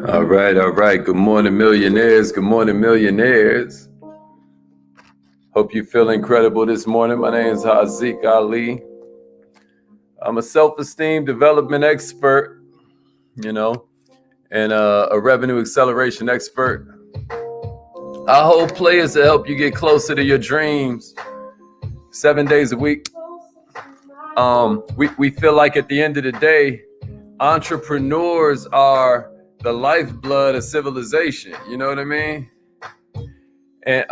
All right, all right. Good morning, millionaires. Good morning, millionaires. Hope you feel incredible this morning. My name is Haziq Ali. I'm a self-esteem development expert, and a revenue acceleration expert. Our whole play is to help you get closer to your dreams 7 days a week. We feel like at the end of the day, entrepreneurs are the lifeblood of civilization. You know what I mean? And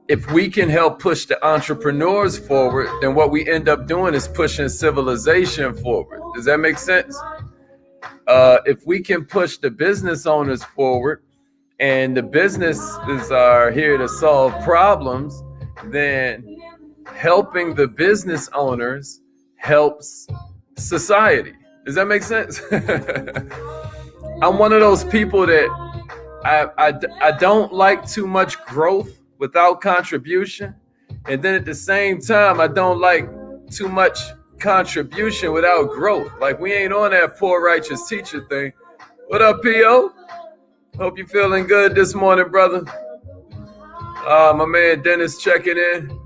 if we can help push the entrepreneurs forward, then what we end up doing is pushing civilization forward. Does that make sense? If we can push the business owners forward, and the businesses are here to solve problems, then helping the business owners helps society. Does that make sense? I'm one of those people that I don't like too much growth without contribution. And then at the same time, I don't like too much contribution without growth. Like, we ain't on that poor righteous teacher thing. What up, P.O.? Hope you feeling good this morning, brother. My man Dennis checking in.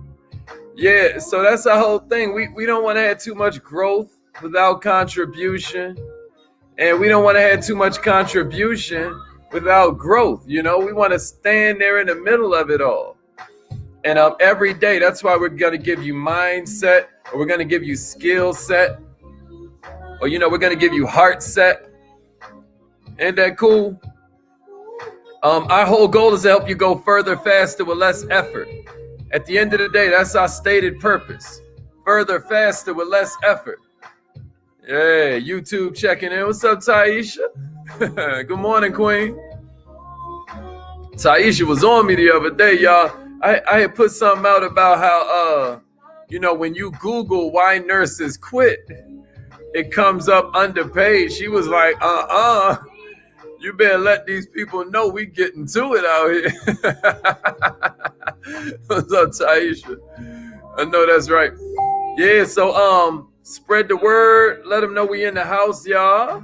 Yeah, so that's our whole thing. We don't want to have too much growth without contribution. And we don't want to have too much contribution without growth. We want to stand there in the middle of it all. And every day, that's why we're going to give you mindset, or we're going to give you skill set, or, we're going to give you heart set. Ain't that cool? Our whole goal is to help you go further, faster, with less effort. At the end of the day, that's our stated purpose. Further, faster, with less effort. Yeah, YouTube checking in. What's up, Taisha? Good morning, Queen. Taisha was on me the other day, y'all. I had put something out about how, when you Google why nurses quit, it comes up underpaid. She was like, you better let these people know we getting to it out here. What's up, Taisha? I know that's right. Yeah, so spread the word. Let them know we in the house, y'all.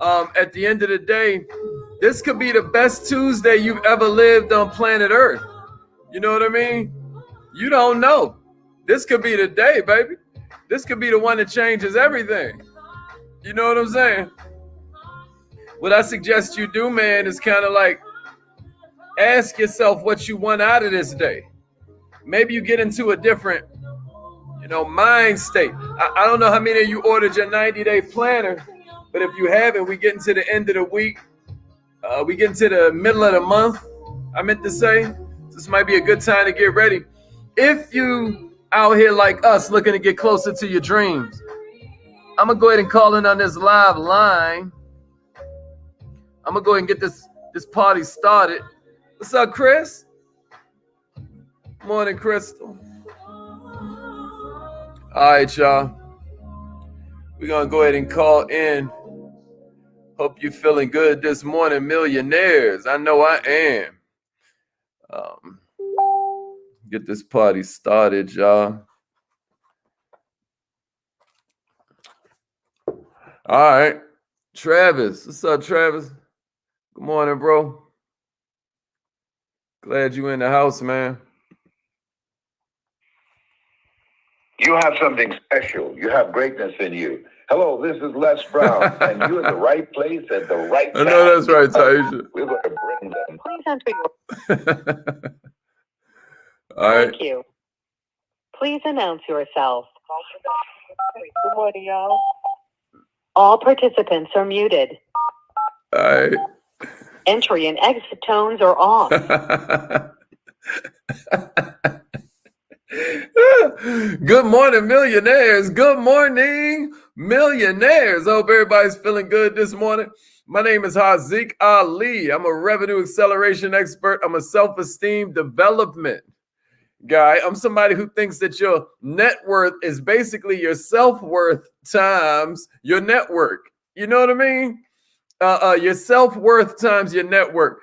At the end of the day, this could be the best Tuesday you've ever lived on planet Earth. You know what I mean? You don't know. This could be the day, baby. This could be the one that changes everything. You know what I'm saying? What I suggest you do, man, is kind of like ask yourself what you want out of this day. Maybe you get into a different, mind state. I don't know how many of you ordered your 90-day planner, but if you haven't, we get into the end of the week. We get into the middle of the month, I meant to say. This might be a good time to get ready. If you out here like us looking to get closer to your dreams, I'm going to go ahead and call in on this live line. I'm going to go ahead and get this party started. What's up, Chris? Morning, Crystal. All right, y'all. We're going to go ahead and call in. Hope you're feeling good this morning, millionaires. I know I am. Get this party started, y'all. All right. Travis. What's up, Travis? Good morning, bro. Glad you in the house, man. You have something special. You have greatness in you. Hello, this is Les Brown, and you're in the right place at the right time. I know that's right, Taisha. We're going to bring them. Please enter your... All right. Thank you. Please announce yourself. Good morning, y'all. All participants are muted. All right. Entry and exit tones are off. Good morning, millionaires. Good morning, millionaires. Hope everybody's feeling good this morning. My name is Haziq Ali. I'm a revenue acceleration expert. I'm a self-esteem development guy. I'm somebody who thinks that your net worth is basically your self-worth times your network. You know what I mean? Your self-worth times your network.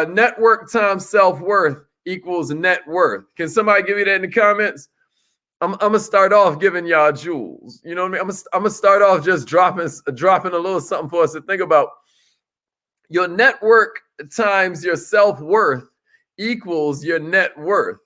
Network times self-worth equals net worth. Can somebody give me that in the comments? I'm gonna start off giving y'all jewels. You know what I mean? I'm gonna start off just dropping a little something for us to think about. Your network times your self-worth equals your net worth.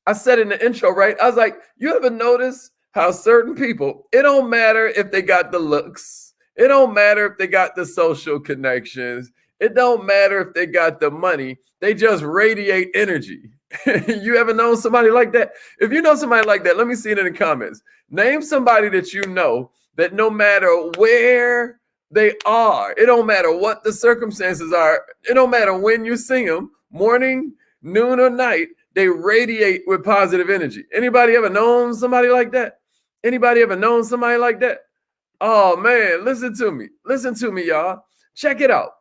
I said in the intro, right? I was like, you ever notice how certain people, it don't matter if they got the looks, it don't matter if they got the social connections, it don't matter if they got the money, they just radiate energy. You ever known somebody like that? If you know somebody like that, let me see it in the comments. Name somebody that you know that no matter where they are, it don't matter what the circumstances are, it don't matter when you see them, morning, noon, or night, they radiate with positive energy. Anybody ever known somebody like that? Anybody ever known somebody like that? Oh man, listen to me, y'all. Check it out.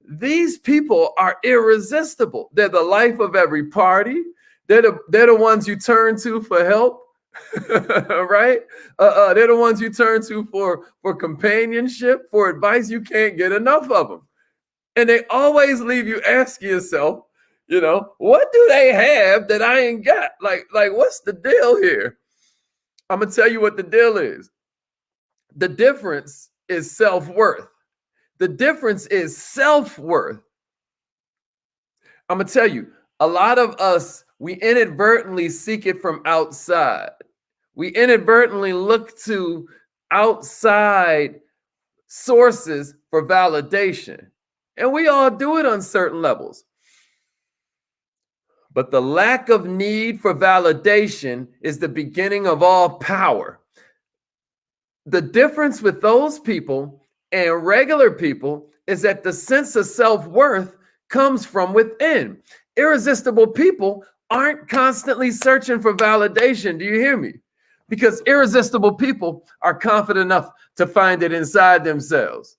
These people are irresistible. They're the life of every party. They're the ones you turn to for help, right? They're the ones you turn to for companionship, for advice. You can't get enough of them. And they always leave you asking yourself, what do they have that I ain't got? Like what's the deal here? I'm gonna tell you what the deal is. The difference is self-worth. The difference is self-worth. I'm gonna tell you, a lot of us, we inadvertently seek it from outside. We inadvertently look to outside sources for validation. And we all do it on certain levels. But the lack of need for validation is the beginning of all power. The difference with those people and regular people is that the sense of self-worth comes from within. Irresistible people aren't constantly searching for validation. Do you hear me? Because irresistible people are confident enough to find it inside themselves.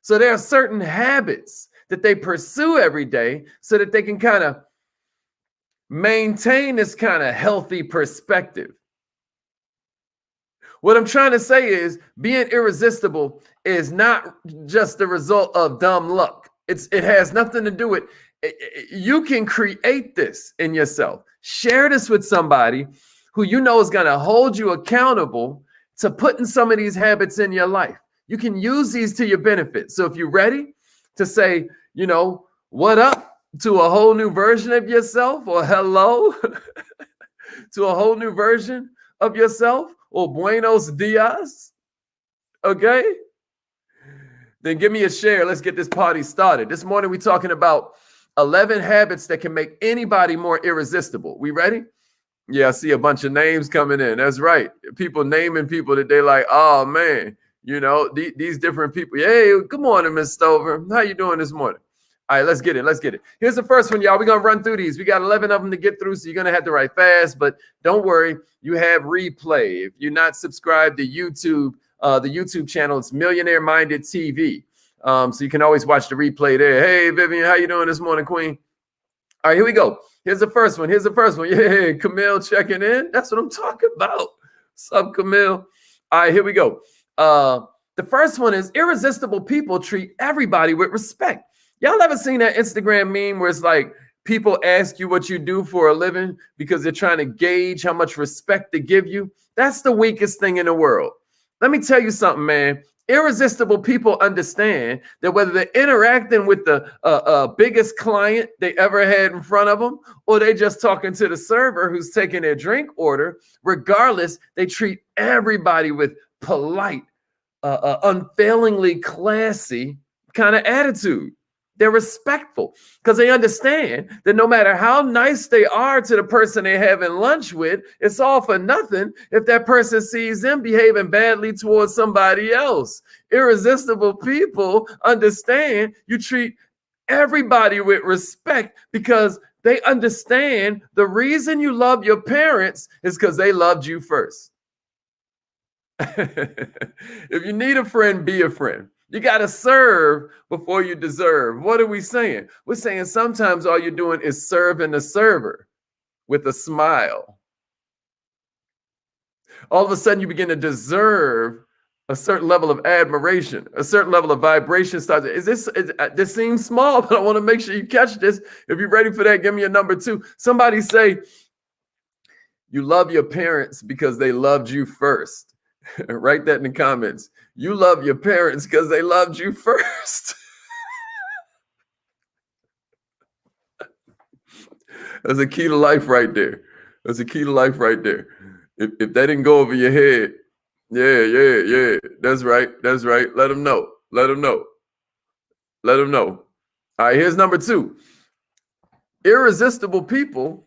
So there are certain habits that they pursue every day so that they can kind of maintain this kind of healthy perspective. What I'm trying to say is being irresistible is not just the result of dumb luck. It has nothing to do with it. You can create this in yourself. Share this with somebody who you know is going to hold you accountable to putting some of these habits in your life. You can use these to your benefit. So if you're ready to say, what up to a whole new version of yourself, or hello to a whole new version of yourself, or buenos dias, okay? Then give me a share. Let's get this party started. This morning we're talking about 11 habits that can make anybody more irresistible. We ready? Yeah, I see a bunch of names coming in. That's right. People naming people that they like, oh man, these different people. Hey, good morning, Miss Stover. How you doing this morning? All right, let's get it. Here's the first one, y'all. We're going to run through these. We got 11 of them to get through, so you're going to have to write fast, but don't worry. You have replay. If you're not subscribed to YouTube, the YouTube channel, it's Millionaire Minded TV. So you can always watch the replay there. Hey, Vivian, how you doing this morning, Queen? All right, here we go. Here's the first one. Yeah, Camille checking in. That's what I'm talking about. What's up, Camille? All right, here we go. The first one is irresistible people treat everybody with respect. Y'all ever seen that Instagram meme where it's like people ask you what you do for a living because they're trying to gauge how much respect to give you? That's the weakest thing in the world. Let me tell you something, man. Irresistible people understand that whether they're interacting with the biggest client they ever had in front of them, or they just talking to the server who's taking their drink order, regardless, they treat everybody with polite, unfailingly classy kind of attitude. They're respectful because they understand that no matter how nice they are to the person they're having lunch with, it's all for nothing if that person sees them behaving badly towards somebody else. Irresistible people understand you treat everybody with respect because they understand the reason you love your parents is because they loved you first. If you need a friend, be a friend. You got to serve before you deserve. What are we saying? We're saying sometimes all you're doing is serving the server with a smile. All of a sudden, you begin to deserve a certain level of admiration, a certain level of vibration starts. This seems small, but I want to make sure you catch this. If you're ready for that, give me a number 2. Somebody say, you love your parents because they loved you first. Write that in the comments. You love your parents because they loved you first. That's a key to life right there. That's a key to life right there. If that didn't go over your head, yeah. That's right. That's right. Let them know. Let them know. Let them know. All right, here's number 2. Irresistible people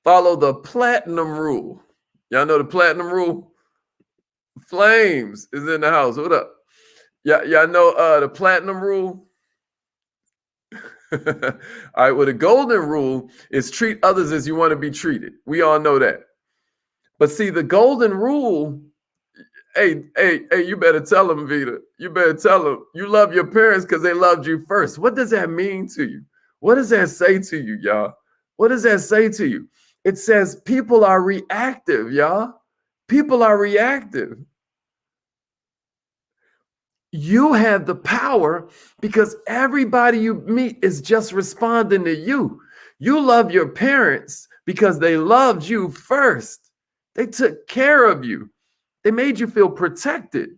follow the platinum rule. Y'all know the platinum rule? Flames is in the house. What up? Y'all know the platinum rule? All right, well, the golden rule is treat others as you want to be treated. We all know that. But see, the golden rule, hey, you better tell them, Vita. You better tell them you love your parents because they loved you first. What does that mean to you? What does that say to you, y'all? What does that say to you? It says people are reactive, y'all. People are reactive. You have the power because everybody you meet is just responding to you. You love your parents because they loved you first. They took care of you. They made you feel protected.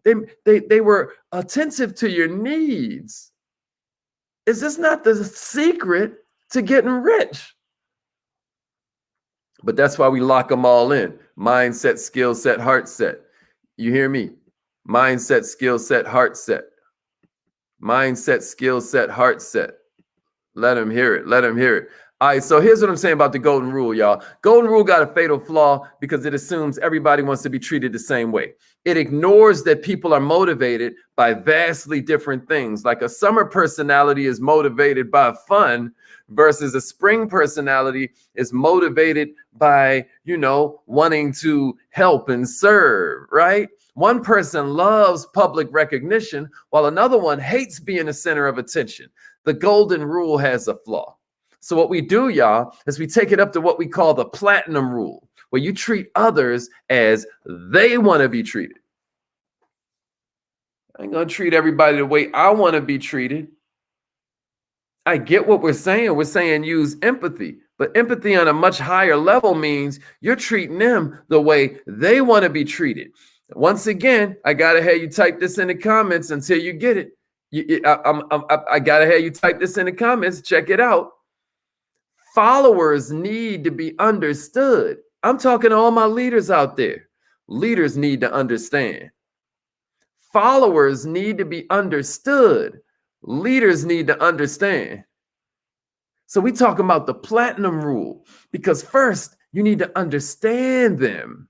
They were attentive to your needs. Is this not the secret to getting rich? But that's why we lock them all in. Mindset, skill set, heart set. You hear me? Mindset, skill set, heart set. Mindset, skill set, heart set. Let them hear it. Let them hear it. All right, so here's what I'm saying about the golden rule, y'all. Golden rule got a fatal flaw because it assumes everybody wants to be treated the same way. It ignores that people are motivated by vastly different things. Like a summer personality is motivated by fun versus a spring personality is motivated by, wanting to help and serve, right? One person loves public recognition while another one hates being the center of attention. The golden rule has a flaw. So what we do, y'all, is we take it up to what we call the platinum rule, where you treat others as they want to be treated. I ain't going to treat everybody the way I want to be treated. I get what we're saying. We're saying use empathy, but empathy on a much higher level means you're treating them the way they want to be treated. Once again, I got to have you type this in the comments until you get it. I got to have you type this in the comments. Check it out. Followers need to be understood. I'm talking to all my leaders out there. Leaders need to understand. Followers need to be understood. Leaders need to understand. So we talking about the platinum rule because first you need to understand them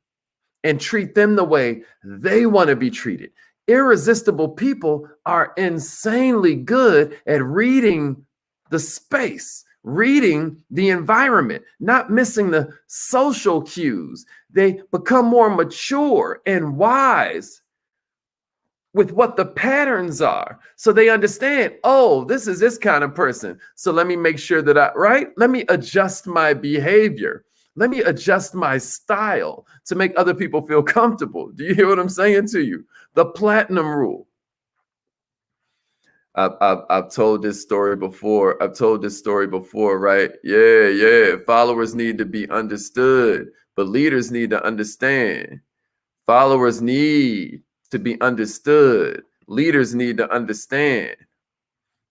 and treat them the way they want to be treated. Irresistible people are insanely good at reading the space, reading the environment, not missing the social cues. They become more mature and wise with what the patterns are. So they understand, oh, this is this kind of person. So let me make sure that let me adjust my behavior. Let me adjust my style to make other people feel comfortable. Do you hear what I'm saying to you? The platinum rule. I've told this story before. Right? Yeah. Followers need to be understood, but leaders need to understand. Followers need to be understood. Leaders need to understand.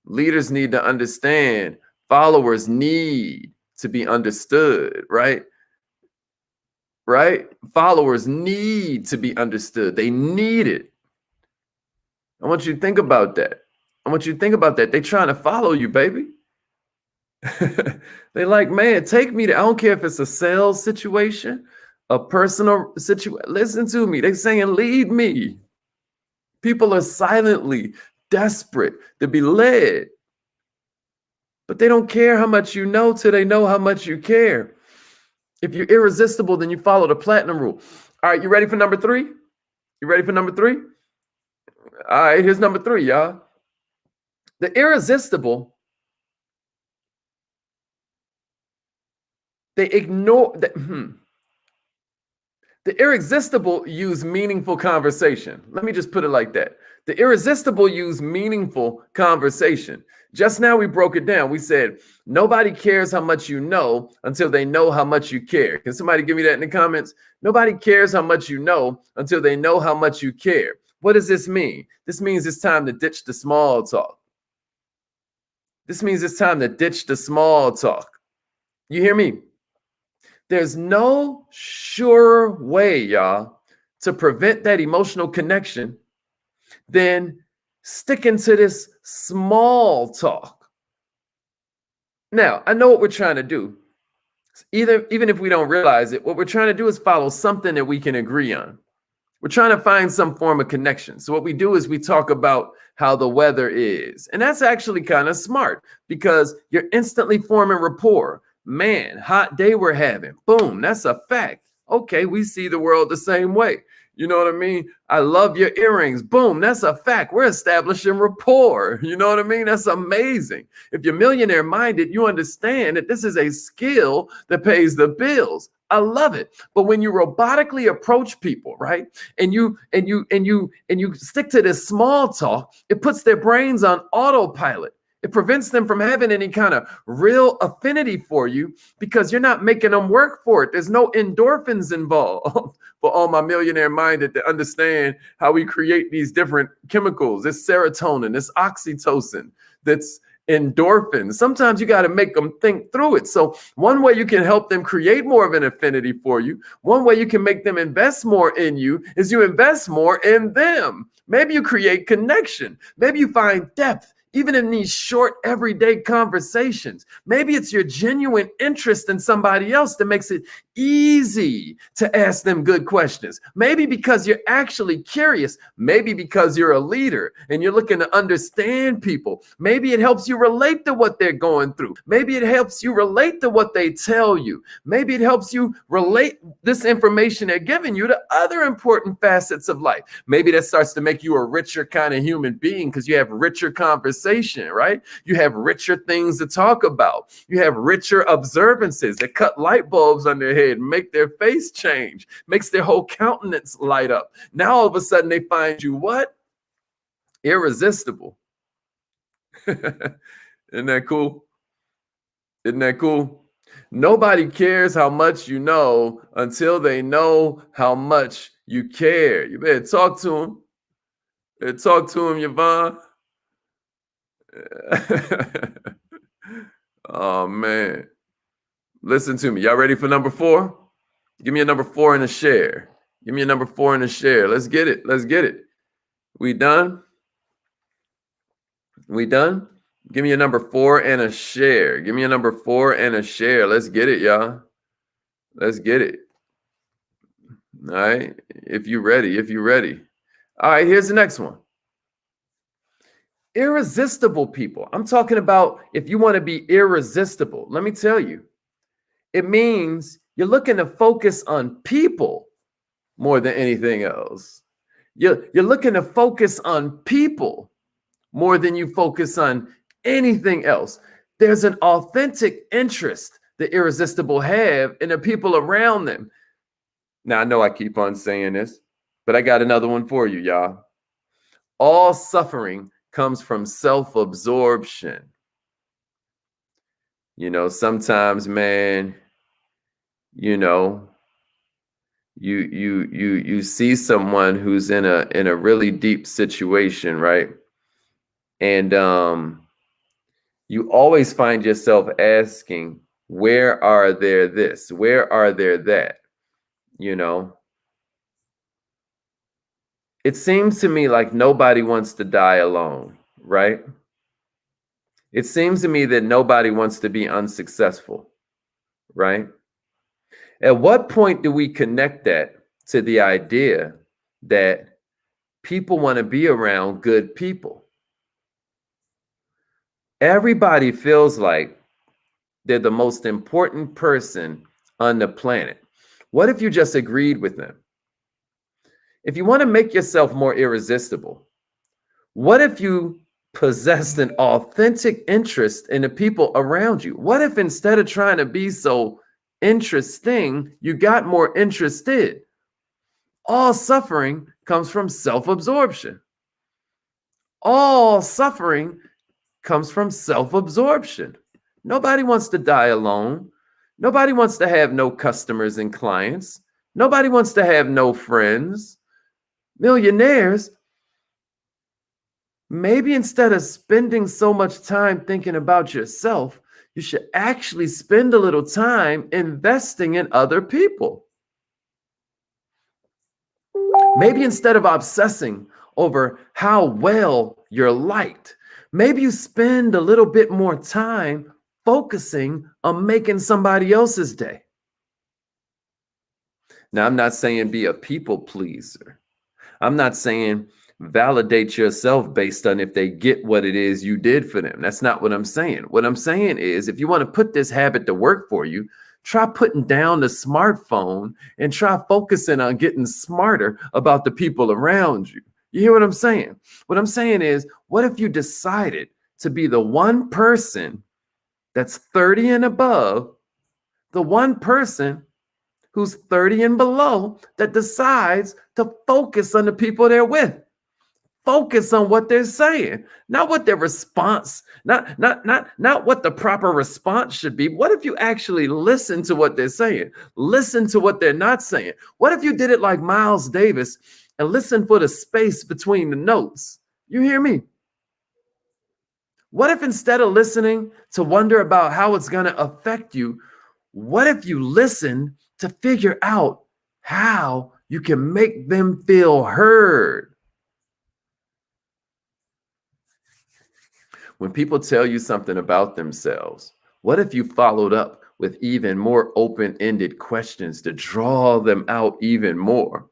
Leaders need to understand. Followers need to be understood, right? Right? Followers need to be understood. They need it. I want you to think about that. They're trying to follow you, baby. They like, man, take me to, I don't care if it's a sales situation, a personal situation. Listen to me. They're saying, lead me. People are silently desperate to be led. But they don't care how much you know till they know how much you care. If you're irresistible, then you follow the platinum rule. All right, you ready for number 3? All right, here's number 3, y'all. The irresistible, they ignore the irresistible use meaningful conversation. Let me just put it like that. The irresistible use meaningful conversation. Just now we broke it down. We said, nobody cares how much you know until they know how much you care. Can somebody give me that in the comments? Nobody cares how much you know until they know how much you care. What does this mean? This means it's time to ditch the small talk. You hear me? There's no sure way, y'all, to prevent that emotional connection than sticking to this small talk. Now, I know what we're trying to do. Even if we don't realize it, what we're trying to do is follow something that we can agree on. We're trying to find some form of connection. So what we do is we talk about how the weather is. And that's actually kind of smart because you're instantly forming rapport. Man, hot day we're having. Boom, that's a fact. Okay, we see the world the same way. You know what I mean? I love your earrings. Boom, that's a fact. We're establishing rapport. You know what I mean? That's amazing. If you're millionaire minded, you understand that this is a skill that pays the bills. I love it. But when you robotically approach people, right? And you stick to this small talk, it puts their brains on autopilot. It prevents them from having any kind of real affinity for you because you're not making them work for it. There's no endorphins involved. For all my millionaire minded to understand how we create these different chemicals. It's serotonin, it's oxytocin, that's endorphins. Sometimes you got to make them think through it. So one way you can help them create more of an affinity for you, one way you can make them invest more in you is you invest more in them. Maybe you create connection. Maybe you find depth. Even in these short everyday conversations, maybe it's your genuine interest in somebody else that makes it easy to ask them good questions. Maybe because you're actually curious. Maybe because you're a leader and you're looking to understand people. Maybe it helps you relate to what they're going through. Maybe it helps you relate to what they tell you. Maybe it helps you relate this information they're giving you to other important facets of life. Maybe that starts to make you a richer kind of human being because you have richer conversation, right? You have richer things to talk about. You have richer observances that cut light bulbs on their head, make their face change, makes their whole countenance light up. Now all of a sudden they find you what? Irresistible. Isn't that cool? Isn't that cool? Nobody cares how much you know until they know how much you care. You better talk to them. Talk to him, Yvonne. Oh, man. Listen to me. Y'all ready for number 4? Give me a number 4 and a share. Give me a number 4 and a share. Let's get it. Let's get it. We done? We done? Give me a number 4 and a share. Give me a number 4 and a share. Let's get it, y'all. Let's get it. All right. If you're ready, if you're ready. All right, here's the next one. Irresistible people. I'm talking about if you want to be irresistible. Let me tell you, it means you're looking to focus on people more than anything else. You're looking to focus on people more than you focus on anything else. There's an authentic interest the irresistible have in the people around them. Now, I know I keep on saying this, but I got another one for you, y'all. All suffering comes from self-absorption. You know, sometimes, man, you know, you see someone who's in a really deep situation, right? And you always find yourself asking, where are there this? Where are there that? You know, it seems to me like nobody wants to die alone, right? It seems to me that nobody wants to be unsuccessful, right? At what point do we connect that to the idea that people want to be around good people? Everybody feels like they're the most important person on the planet. What if you just agreed with them? If you want to make yourself more irresistible, what if you possessed an authentic interest in the people around you? What if instead of trying to be so interesting, you got more interested? All suffering comes from self-absorption. All suffering comes from self-absorption. Nobody wants to die alone. Nobody wants to have no customers and clients. Nobody wants to have no friends. Millionaires, maybe instead of spending so much time thinking about yourself, You should actually spend a little time investing in other people. Maybe instead of obsessing over how well you're liked, maybe you spend a little bit more time focusing on making somebody else's day. Now, I'm not saying be a people pleaser. I'm not saying validate yourself based on if they get what it is you did for them. That's not what I'm saying. What I'm saying is if you want to put this habit to work for you, try putting down the smartphone and try focusing on getting smarter about the people around you. You hear what I'm saying? What I'm saying is, what if you decided to be the one person that's 30 and above, the one person who's 30 and below that decides to focus on the people they're with? Focus on what they're saying, not what their response, not what the proper response should be. What if you actually listen to what they're saying? Listen to what they're not saying. What if you did it like Miles Davis and listen for the space between the notes? You hear me? What if instead of listening to wonder about how it's going to affect you, what if you listen to figure out how you can make them feel heard? When people tell you something about themselves, what if you followed up with even more open-ended questions to draw them out even more?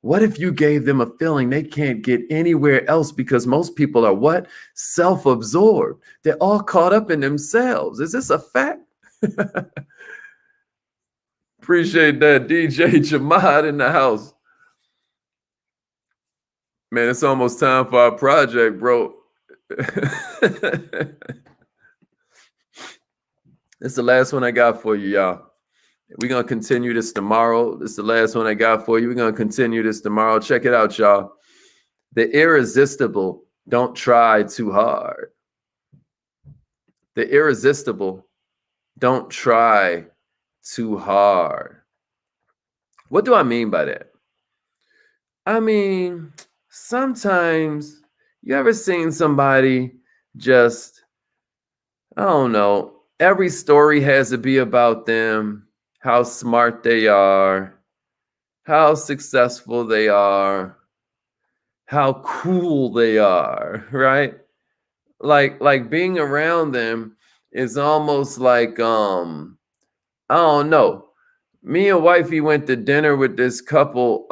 What if you gave them a feeling they can't get anywhere else because most people are what? Self-absorbed. They're all caught up in themselves. Is this a fact? Appreciate that, DJ Jamad in the house. Man, it's almost time for our project, bro. It's the last one I got for you, y'all. We're going to continue this tomorrow. This is the last one I got for you. We're going to continue this tomorrow. Check it out, y'all. The irresistible don't try too hard. The irresistible don't try too hard. What do I mean by that? I mean, sometimes you ever seen somebody just, I don't know, every story has to be about them, how smart they are, how successful they are, how cool they are, right? Like being around them is almost like, I don't know. Me and wifey went to dinner with this couple,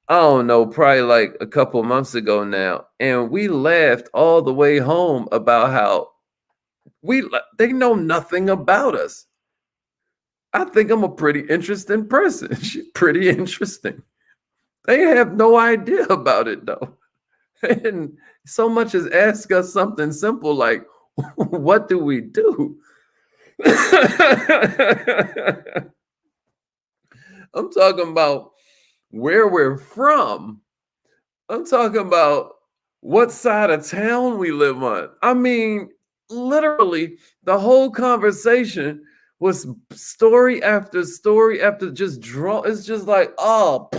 I don't know, probably like a couple months ago now. And we laughed all the way home about how they know nothing about us. I think I'm a pretty interesting person. She's pretty interesting. They have no idea about it though. And so much as ask us something simple like, what do we do? I'm talking about where we're from. I'm talking about what side of town we live on. I mean, literally, the whole conversation was story after story after just draw. It's just like, oh,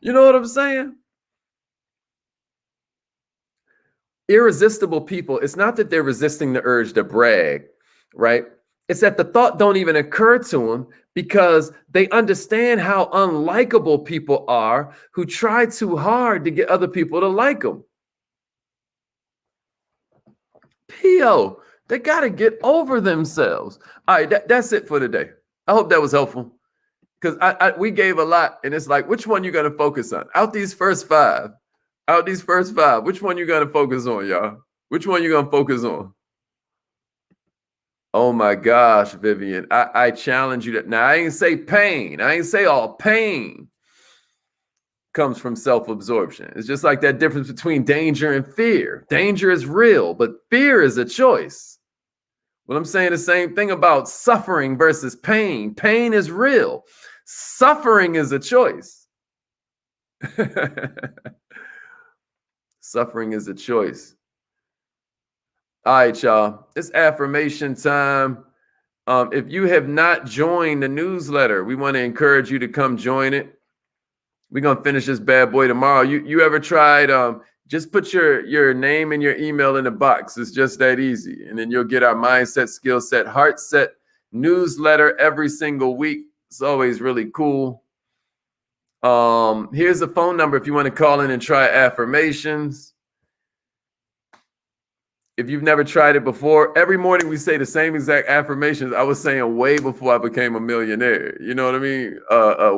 you know what I'm saying? Irresistible people, it's not that they're resisting the urge to brag, right? It's that the thought don't even occur to them because they understand how unlikable people are who try too hard to get other people to like them. P.O., they got to get over themselves. All right, that's it for today. I hope that was helpful because we gave a lot and it's like, which one you going to focus on? Out these first five, which one you going to focus on, y'all? Which one you going to focus on? Oh my gosh, Vivian, I challenge you that. Now, I ain't say pain. I ain't say all pain comes from self-absorption. It's just like that difference between danger and fear. Danger is real, but fear is a choice. Well, I'm saying the same thing about suffering versus pain. Pain is real. Suffering is a choice. Suffering is a choice. All right, y'all. It's affirmation time. If you have not joined the newsletter, we want to encourage you to come join it. We're going to finish this bad boy tomorrow. You ever tried Just put your name and your email in the box. It's just that easy. And then you'll get our mindset, skill set, heart set newsletter every single week. It's always really cool. Here's a phone number if you want to call in and try affirmations. If you've never tried it before, every morning we say the same exact affirmations I was saying way before I became a millionaire. You know what I mean?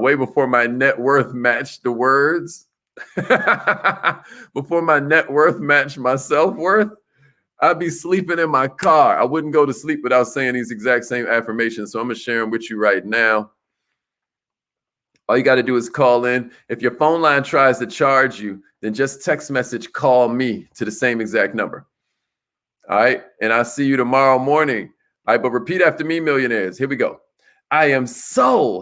Way before my net worth matched the words. Before my net worth matched my self-worth, I'd be sleeping in my car. I wouldn't go to sleep without saying these exact same affirmations. So I'm going to share them with you right now. All you got to do is call in. If your phone line tries to charge you, then just text message call me to the same exact number. All right. And I'll see you tomorrow morning. All right. But repeat after me, millionaires. Here we go. I am so